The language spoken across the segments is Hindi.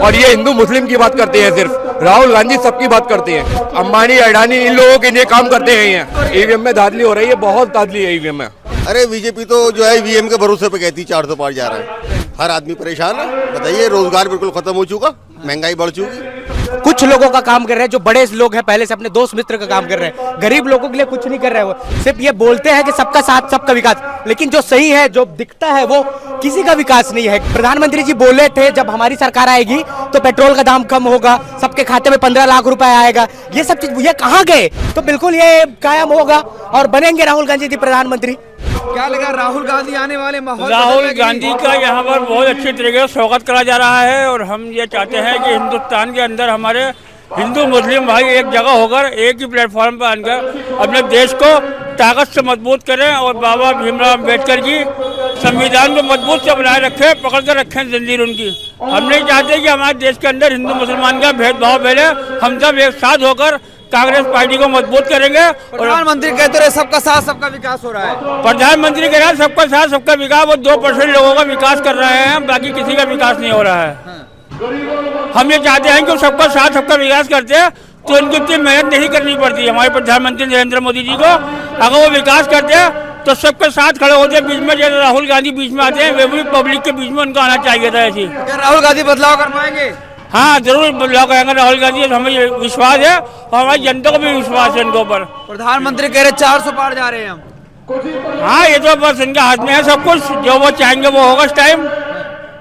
और ये हिंदू मुस्लिम की बात करते हैं सिर्फ। राहुल गांधी सबकी बात करते हैं। अंबानी अडानी इन लोगों के लिए काम करते हैं। ये ईवीएम में धांधली हो रही है, बहुत धांधली है ईवीएम में। अरे बीजेपी तो जो है ईवीएम के भरोसे पे कहती 400 पार जा रहा है। हर आदमी परेशान है। बताइए, रोजगार बिल्कुल खत्म हो चुका, महंगाई बढ़ चुकी। कुछ लोगों का काम कर रहे हैं, जो बड़े लोग हैं पहले से अपने दोस्त मित्र का काम कर रहे हैं। गरीब लोगों के लिए कुछ नहीं कर रहे हैं। वो सिर्फ ये बोलते हैं कि सबका साथ सबका विकास, लेकिन जो सही है, जो दिखता है, वो किसी का विकास नहीं है। प्रधानमंत्री जी बोले थे जब हमारी सरकार आएगी तो पेट्रोल का दाम कम होगा, सबके खाते में 15 लाख रुपए आएगा। ये सब चीज ये कहाँ गए? तो बिल्कुल ये कायम होगा और बनेंगे राहुल गांधी जी प्रधानमंत्री। क्या लगा राहुल गांधी आने वाले माहौल? राहुल गांधी का यहाँ पर बहुत अच्छी तरीके से स्वागत करा जा रहा है और हम ये चाहते हैं कि हिंदुस्तान के अंदर हमारे हिंदू मुस्लिम भाई एक जगह होकर एक ही प्लेटफॉर्म पर आकर अपने देश को ताकत से मजबूत करें और बाबा भीमराव अम्बेडकर की संविधान को मजबूत से बनाए रखें, पकड़ कर रखें जंजीर उनकी। हम नहीं चाहते कि हमारे देश के अंदर हिंदू मुसलमान का भेदभाव फैले। हम सब एक साथ होकर कांग्रेस पार्टी को मजबूत करेंगे। प्रधानमंत्री कहते रहे सबका साथ सबका विकास हो रहा है। प्रधानमंत्री कह रहे हैं सबका साथ सबका विकास, वो 2% लोगों का विकास कर रहे हैं, बाकी किसी का विकास नहीं हो रहा है। हम ये चाहते हैं कि सबका साथ सबका विकास करते हैं तो इनकी इतनी मेहनत नहीं करनी पड़ती। हमारे प्रधानमंत्री नरेंद्र मोदी जी को अगर वो विकास करते हैं तो सबके साथ खड़े होते हैं। बीच में जैसे राहुल गांधी बीच में आते हैं, वे भी पब्लिक के बीच में उनको आना चाहिए था ऐसी। क्या राहुल गांधी बदलाव कर पाएंगे? हाँ, जरूर बदलाव करेंगे राहुल गांधी। हमें विश्वास है और हमारी जनता को भी विश्वास है इनके ऊपर। प्रधानमंत्री कह रहे 400 पार जा रहे हैं हम। हाँ, ये तो बस इनके हाथ में है सब कुछ। जो वो चाहेंगे वो होगा इस टाइम।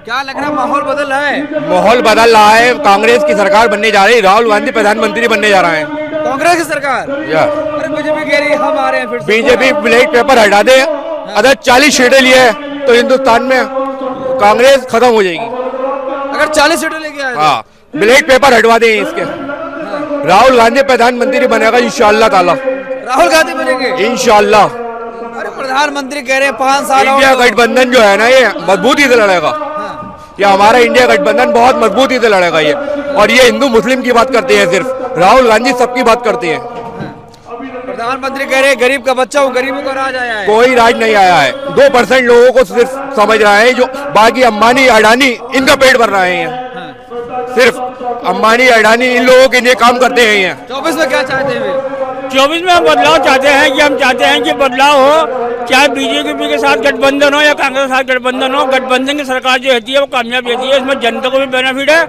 क्या लग रहा है माहौल बदल रहा है? माहौल बदल रहा है। कांग्रेस की सरकार बनने जा रही है, राहुल गांधी प्रधानमंत्री बनने जा रहा है। कांग्रेस की सरकार? अरे बीजेपी कह रही है हम आ रहे हैं फिर से। बीजेपी ब्लैक पेपर हटा दे। अगर 40 सीटें लिए तो हिंदुस्तान में कांग्रेस खत्म हो जाएगी। अगर 40 सीटें लेके आए? हाँ, ब्लैक पेपर हटवा दें इसके। राहुल गांधी प्रधानमंत्री बनेगा इंशाअल्लाह ताला। राहुल गांधी बनेंगे इंशाअल्लाह। अरे प्रधानमंत्री कह रहे हैं 5 साल इंडिया गठबंधन जो है ना, ये मजबूती से लड़ेगा। ये हमारा इंडिया गठबंधन बहुत मजबूती से लड़ेगा ये। और ये हिंदू मुस्लिम की बात करते हैं सिर्फ। राहुल गांधी सबकी बात करते हैं। प्रधानमंत्री कह रहे हैं गरीब का बच्चा हूँ, गरीबों का राज आया है। कोई राज नहीं आया है। 2% लोगों को सिर्फ समझ रहा है, जो बाकी अंबानी अडानी इनका पेट भर रहे हैं। सिर्फ अंबानी अडानी इन लोगों के लिए काम करते हैं ये। 24 में क्या चाहते हैं? 24 में हम बदलाव चाहते हैं कि हम चाहते हैं कि बदलाव हो, चाहे बीजेपी के साथ गठबंधन हो या कांग्रेस के साथ गठबंधन हो। गठबंधन की सरकार जो रहती है वो कामयाब रहती है। इसमें जनता को भी बेनिफिट है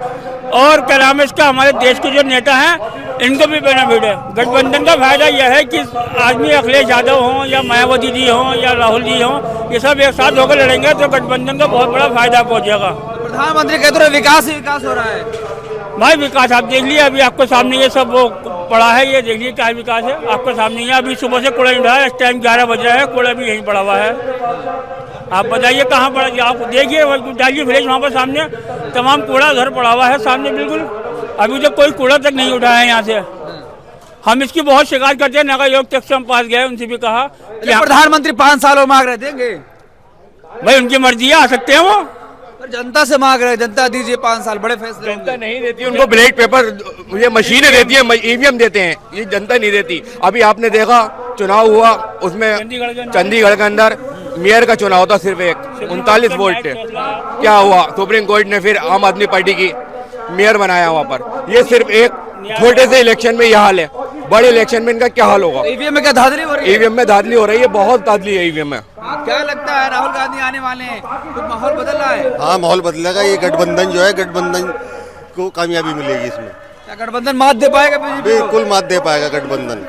और क्या नाम है इसका, हमारे देश के जो नेता हैं इनको भी बेनिफिट है। गठबंधन का फायदा यह है कि आदमी अखिलेश यादव हों या मायावती जी हों या राहुल जी हों, ये सब एक साथ होकर लड़ेंगे तो गठबंधन का बहुत बड़ा फायदा पहुंचेगा। प्रधानमंत्री कहते रहे विकास ही विकास हो रहा है। भाई विकास आप देख लिए, अभी आपको सामने ये सब वो पड़ा है, ये देख लीजिए क्या विकास है आपको सामने है। अभी सुबह से कूड़ा नहीं उठा है, इस टाइम 11 बज रहा है, कूड़ा भी यहीं पड़ा हुआ है। आप बताइए कहाँ पड़ा? आप देखिए, डालिए फ्रेश वहाँ पर सामने तमाम कूड़ा घर पड़ा हुआ है सामने बिल्कुल। अभी तक कोई कूड़ा तक नहीं उठाया है यहाँ से। हम इसकी बहुत शिकायत करते हैं। नगर योग तक से हम पास गए, उनसे भी कहा कि प्रधानमंत्री 5 सालों मांग रहे देंगे। भाई उनकी मर्जी है, आ सकते हैं वो। जनता से मांग रहे, जनता दीजिए 5 साल, बड़े फैसले। जनता नहीं देती उनको ब्लैक पेपर, ये मशीनें देती है, ईवीएम देते हैं, ये जनता नहीं देती। अभी आपने देखा चुनाव हुआ, उसमें चंडीगढ़ के अंदर मेयर का चुनाव था, सिर्फ एक 39 वोट थे। क्या हुआ? सुप्रीम कोर्ट ने फिर आम आदमी पार्टी की मेयर बनाया वहाँ पर। ये सिर्फ एक छोटे से इलेक्शन में यह हाल है, बड़े इलेक्शन में इनका क्या हाल होगा? ईवीएम में क्या धांधली हो रही है? ईवीएम में धांधली हो रही है, बहुत धांधली है ईवीएम में। क्या लगता है राहुल गांधी आने वाले हैं, कुछ माहौल बदल रहा है? हाँ, माहौल बदलेगा। ये गठबंधन जो है, गठबंधन को कामयाबी मिलेगी इसमें। क्या गठबंधन मात दे पाएगा बीजेपी को? बिल्कुल मात दे पाएगा गठबंधन।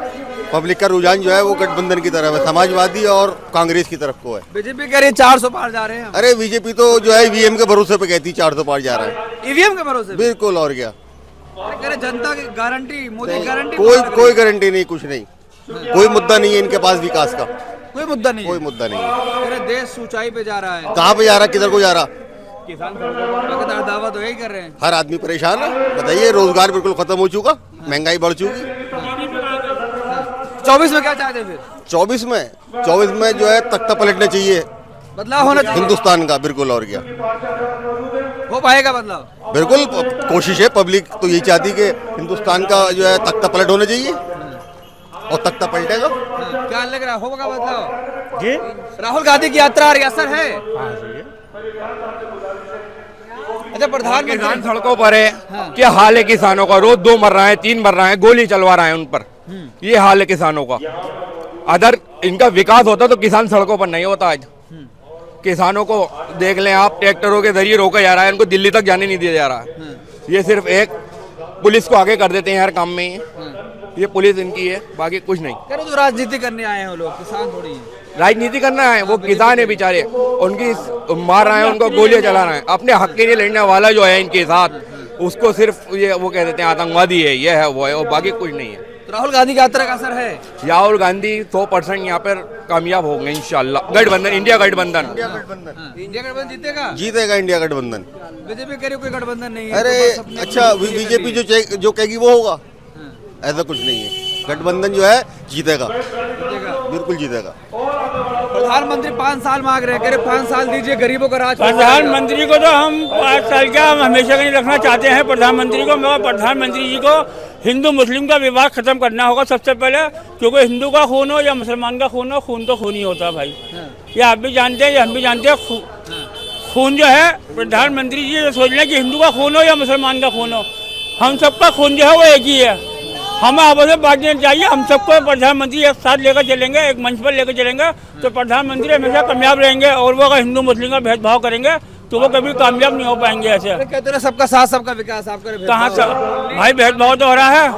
पब्लिक का रुझान जो है वो गठबंधन की तरफ है, समाजवादी और कांग्रेस की तरफ को है। बीजेपी कह रही है 400 पार जा रहे हैं। अरे बीजेपी तो जो है ईवीएम के भरोसे पे कहती 400 पार जा रहा है। ईवीएम के भरोसे? बिल्कुल, और क्या। अरे जनता की गारंटी, मोदी गारंटी? कोई गारंटी नहीं, कुछ नहीं। कोई मुद्दा नहीं है इनके पास विकास का। कोई मुद्दा नहीं? कोई मुद्दा नहीं है। मेरा देश ऊंचाई पे जा रहा है। कहाँ पे जा रहा, किधर को जा रहा? लगातार दावा तो यही कर रहे हैं। हर आदमी परेशान है। बताइए, रोजगार बिल्कुल खत्म हो चुका, महंगाई बढ़ चुकी। 24 में क्या चाहते फिर? 24 में जो है तख्ता पलटना चाहिए, बदलाव होना चाहिए हिंदुस्तान का। बिल्कुल, और क्या। हो पाएगा बदलाव? बिल्कुल कोशिश है। पब्लिक तो यही चाहती कि हिंदुस्तान का जो है तख्ता पलट होना चाहिए, और तख्ता पलटेगा। क्या लग रहा है, होगा बदलाव जी? राहुल गांधी की यात्रा आ रही, असर है? अच्छा प्रधानमंत्री किसान सड़कों पर है। क्या हाल है किसानों का, रोज 2 मर रहा है, 3 मर रहा है, गोली चलवा रहा है उन पर। ये हाल है किसानों का। अगर इनका विकास होता तो किसान सड़कों पर नहीं होता आज। किसानों को देख लें आप, ट्रैक्टरों के जरिए रोका जा रहा है, उनको दिल्ली तक जाने नहीं दिया जा रहा है। ये सिर्फ एक पुलिस को आगे कर देते हैं हर काम में। ये पुलिस इनकी है, बाकी कुछ नहीं। कह रहे तो राजनीति करने आए हैं वो लोग, किसान थोड़ी हैं। राजनीति करना है, वो किसान है बेचारे, उनकी मार रहे हैं, उनको गोलियां चला रहे हैं। अपने हक के लिए लड़ने वाला जो है इनके साथ, उसको सिर्फ ये वो कह देते हैं आतंकवादी है, ये है वो है, और बाकी कुछ नहीं है। तो राहुल गांधी की यात्रा का असर है? राहुल गांधी 100% यहाँ पर कामयाब होंगे इंशाल्लाह। गठबंधन, इंडिया गठबंधन इंडिया गठबंधन जीतेगा? जीतेगा इंडिया गठबंधन। बीजेपी कह रही कोई गठबंधन नहीं है। अरे तो बस अपने अच्छा, बीजेपी जो कहेगी वो होगा, ऐसा कुछ नहीं है। गठबंधन जो है जीतेगा, बिल्कुल जीतेगा। प्रधानमंत्री 5 साल मांग रहे हैं, कह रहे 5 साल दीजिए, गरीबों का राज। प्रधानमंत्री को तो हम 5 साल का हम हमेशा के लिए रखना चाहते हैं प्रधानमंत्री को। मगर प्रधानमंत्री जी को हिंदू मुस्लिम का विवाद खत्म करना होगा सबसे पहले, क्योंकि हिंदू का खून हो या मुसलमान का खून हो, खून तो खून ही होता है भाई। ये आप भी जानते हैं, ये हम भी जानते हैं। खून जो है, प्रधानमंत्री जी ये सोच लें कि हिंदू का खून हो या मुसलमान का खून हो, हम सबका खून जो है वो एक ही है। हमें आपस में बांटना चाहिए। हम सबको प्रधानमंत्री एक साथ लेकर चलेंगे, एक मंच पर लेकर चलेंगे, तो प्रधानमंत्री हमेशा कामयाब रहेंगे। और वो अगर हिंदू मुस्लिम का भेदभाव करेंगे तो वो कभी कामयाब नहीं हो पाएंगे। ऐसे कहते हैं सबका साथ सबका विकास, आप करें कहाँ से भाई भेदभाव तो हो रहा है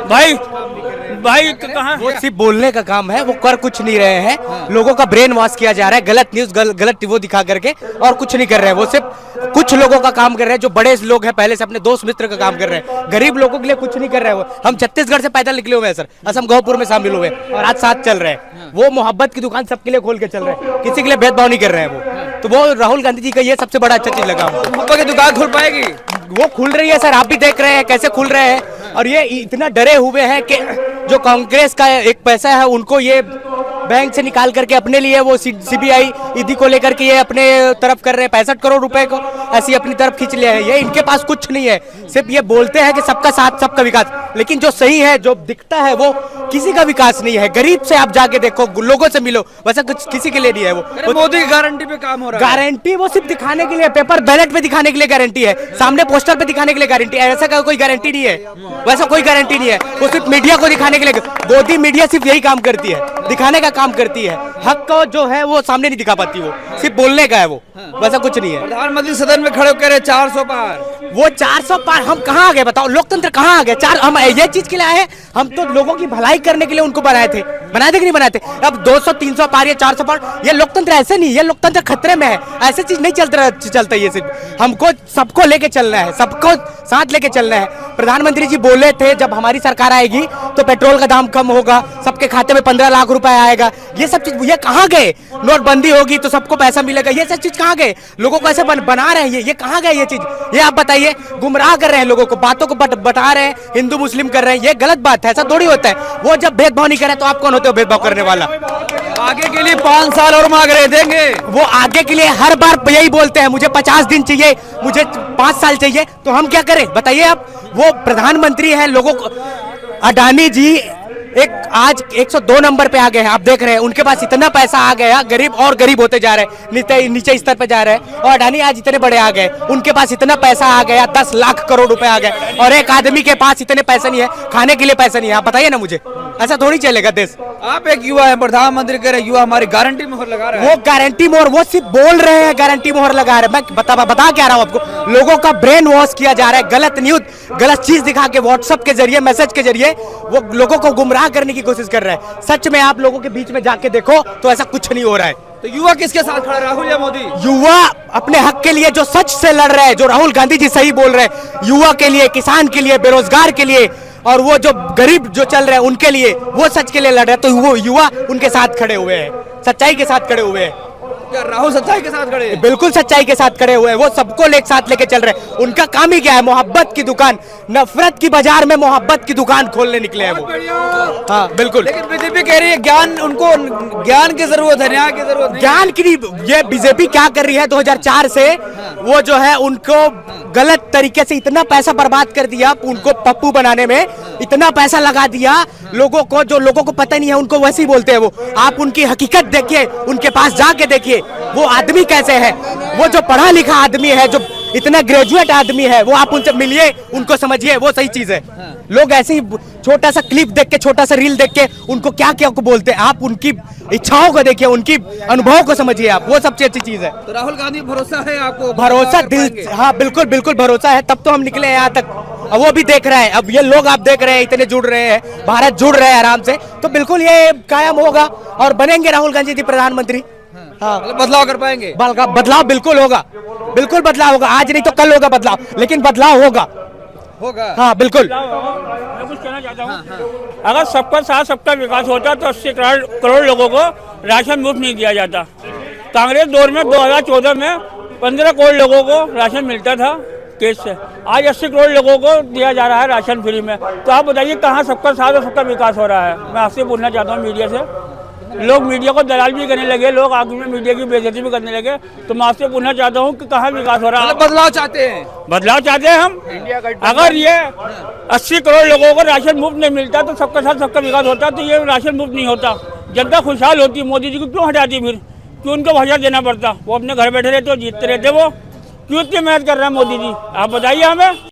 भाई कहाँ? वो सिर्फ बोलने का काम है, वो कर कुछ नहीं रहे हैं। लोगों का ब्रेन वॉश किया जा रहा है, गलत न्यूज गलत वो दिखा करके, और कुछ नहीं कर रहे हैं। वो सिर्फ कुछ लोगों का काम कर रहे हैं, जो बड़े लोग हैं पहले से अपने दोस्त मित्र का काम कर रहे हैं। गरीब लोगों के लिए कुछ नहीं कर रहे हैं। वो हम छत्तीसगढ़ से पैदल निकले हुए हैं सर, असम गौपुर में शामिल हुए और आज साथ चल रहे हैं। वो मोहब्बत की दुकान सबके लिए खोल के चल रहे हैं, किसी के लिए भेदभाव नहीं कर रहे हैं वो। तो वो राहुल गांधी जी का ये सबसे बड़ा अच्छा चीज लगा। मोहब्बत की दुकान खुल पाएगी? वो खुल रही है सर, आप भी देख रहे हैं कैसे खुल रहे हैं। और ये इतना डरे हुए हैं कि जो कांग्रेस का एक पैसा है उनको ये बैंक से निकाल करके अपने लिए वो सीबीआई ईडी को लेकर के ये अपने तरफ कर रहे हैं। 65 करोड़ रुपए को ऐसी अपनी तरफ खींच लिया है। ये इनके पास कुछ नहीं है, सिर्फ ये बोलते हैं कि सबका साथ सबका विकास, लेकिन जो सही है जो दिखता है वो किसी का विकास नहीं है। गरीब से आप जाके देखो, लोगों से मिलो, वैसा कुछ किसी के लिए नहीं है। वो मोदी की गारंटी पे काम हो रहा है। गारंटी वो सिर्फ दिखाने के लिए, पेपर बैलेट पे दिखाने के लिए गारंटी है, सामने पोस्टर पे दिखाने के लिए गारंटी है। ऐसा कोई गारंटी नहीं है, वैसा कोई गारंटी नहीं है। वो सिर्फ मीडिया को दिखाने के लिए, मोदी मीडिया सिर्फ यही काम करती है, दिखाने का काम करती है। हक को जो है वो सामने नहीं दिखा पाती, वो सिर्फ बोलने का है, वो वैसा कुछ नहीं है। प्रधानमंत्री सदन में खड़े होकर 400 पार, वो 400 पार हम कहाँ आ गए बताओ? लोकतंत्र कहाँ आ गए? हम ये चीज के लिए आए, हम तो लोगों की भलाई करने के लिए उनको बनाए थे कि नहीं बनाए थे? अब 200-300 पार या 400 पार, ये लोकतंत्र ऐसे नहीं, ये लोकतंत्र खतरे में है। ऐसे चीज नहीं चलता। ये सिर्फ हमको सबको लेके चलना है, सबको साथ लेके चलना है। प्रधानमंत्री जी बोले थे जब हमारी सरकार आएगी तो पेट्रोल का दाम कम होगा, सबके खाते में 15 लाख रुपए आएगा। ये सब चीज ये कहाँ गए? नोटबंदी होगी तो सबको पैसा मिलेगा, ये सब चीज कहाँ गए? लोगों को ऐसे बना रहे हैं, ये कहाँ गए ये चीज? ये आप बताइए। गुमराह कर रहे हैं लोगों को, बातों को बता रहे हैं, हिंदू मुस्लिम कर रहे हैं। ये गलत बात है, ऐसा थोड़ी होता है। वो जब भेदभाव नहीं करे तो आप कौन होते हो भेदभाव करने वाला? आगे के लिए 5 साल और मांग रहे, देंगे? वो आगे के लिए हर बार यही बोलते हैं, मुझे 50 दिन चाहिए, मुझे 5 साल चाहिए। तो हम क्या करें बताइए आप? वो प्रधानमंत्री है, लोगों को अडानी जी आज 102 नंबर पे आ गए हैं, आप देख रहे हैं। उनके पास इतना पैसा आ गया, गरीब और गरीब होते जा रहे हैं, नीचे स्तर पे जा रहे हैं। और अडानी आज इतने बड़े आ गए, उनके पास इतना पैसा आ गया, 10 लाख करोड़ रुपए आ गए। और एक आदमी के पास इतने पैसे नहीं है, खाने के लिए पैसा नहीं है। आप बताइए ना मुझे, ऐसा थोड़ी चलेगा देश। आप एक युवा है, प्रधानमंत्री कह रहे युवा हमारी गारंटी मोहर लगा रहा है। वो गारंटी मोहर, वो सिर्फ बोल रहे हैं गारंटी मोहर लगा रहे हैं। मैं बता क्या रहा हूँ आपको, लोगों का ब्रेन वॉश किया जा रहा है। गलत न्यूज, गलत चीज दिखा के व्हाट्सएप के जरिए, मैसेज के जरिए वो लोगों को गुमराह करने की कोशिश कर रहा है। सच में आप लोगों के बीच में जाके देखो तो ऐसा कुछ नहीं हो रहा है। तो युवा किसके साथ खड़ा, राहुल या मोदी? युवा अपने हक के लिए जो सच से लड़ रहे हैं, जो राहुल गांधी जी सही बोल रहे हैं, युवा के लिए, किसान के लिए, बेरोजगार के लिए, और वो जो गरीब जो चल रहे हैं उनके लिए, वो सच के लिए लड़ रहे हैं। तो वो युवा उनके साथ खड़े हुए हैं, सच्चाई के साथ खड़े हुए हैं। क्या राहुल सच्चाई के साथ खड़े हैं? बिल्कुल सच्चाई के साथ खड़े हुए हैं। वो सबको एक साथ लेके चल रहे हैं। उनका काम ही क्या है? मोहब्बत की दुकान, नफरत की बाजार में मोहब्बत की दुकान खोलने निकले हैं वो। हाँ बिल्कुल। लेकिन बीजेपी कह रही है ज्ञान, उनको ज्ञान की जरूरत है, न्याय की जरूरत नहीं। ज्ञान की नहीं, ये बीजेपी क्या कर रही है 2004 से, वो जो है उनको गलत तरीके से इतना पैसा बर्बाद कर दिया, उनको पप्पू बनाने में इतना पैसा लगा दिया लोगों को, जो लोगों को पता नहीं है उनको वैसे ही बोलते हैं वो। आप उनकी हकीकत देखिए, उनके पास जाके देखिए, वो आदमी कैसे है, वो जो पढ़ा लिखा आदमी है, जो इतना ग्रेजुएट आदमी है, वो आप उनसे मिलिए, उनको समझिए, वो सही चीज है। लोग ऐसे ही छोटा सा क्लिप देख के, छोटा सा रील देख के उनको क्या क्या को बोलते हैं, आप उनकी इच्छाओं को देखिए, उनकी अनुभव को समझिए, आप वो सबसे अच्छी चीज है। तो राहुल गांधी भरोसा है आपको? भरोसा दिल, हाँ बिल्कुल बिल्कुल भरोसा है, तब तो हम निकले हैं यहाँ तक। अब वो भी देख रहे हैं, अब ये लोग आप देख रहे हैं, इतने जुड़ रहे हैं, भारत जुड़ रहे हैं आराम से, तो बिल्कुल ये कायम होगा और बनेंगे राहुल गांधी जी प्रधानमंत्री। हाँ, मतलब बदलाव कर पाएंगे? बदलाव बिल्कुल होगा, बिल्कुल बदलाव होगा, आज नहीं तो कल होगा बदलाव, लेकिन बदलाव होगा। हाँ बिल्कुल। मैं कुछ कहना चाहता हूँ, अगर सबका साथ सबका विकास होता तो 80 करोड़ लोगों को राशन मुफ्त नहीं दिया जाता। कांग्रेस दौर में 2014 में 15 करोड़ लोगों को राशन मिलता था केस से, आज 80 करोड़ लोगों को दिया जा रहा है राशन फ्री में। तो आप बताइए कहाँ सबका साथ और सबका विकास हो रहा है? मैं आपसे पूछना चाहता हूँ, मीडिया से, लोग मीडिया को दलाल भी करने लगे, लोग आगे में मीडिया की बेइज्जती भी करने लगे, तो मैं आपसे पूछना चाहता हूँ कि कहाँ विकास हो रहा है? बदलाव चाहते हैं? बदलाव चाहते हैं हम। अगर ये 80 करोड़ लोगों को राशन मुफ्त नहीं मिलता तो सबका साथ सबका विकास होता, तो ये राशन मुफ्त नहीं होता, जनता खुशहाल होती। मोदी जी को क्यों हटाती, फिर क्यों उनको भाषण देना पड़ता? वो अपने घर बैठे रहते, जीतते रहते, वो क्यों इतनी मेहनत कर रहे हैं मोदी जी? आप बताइए हमें।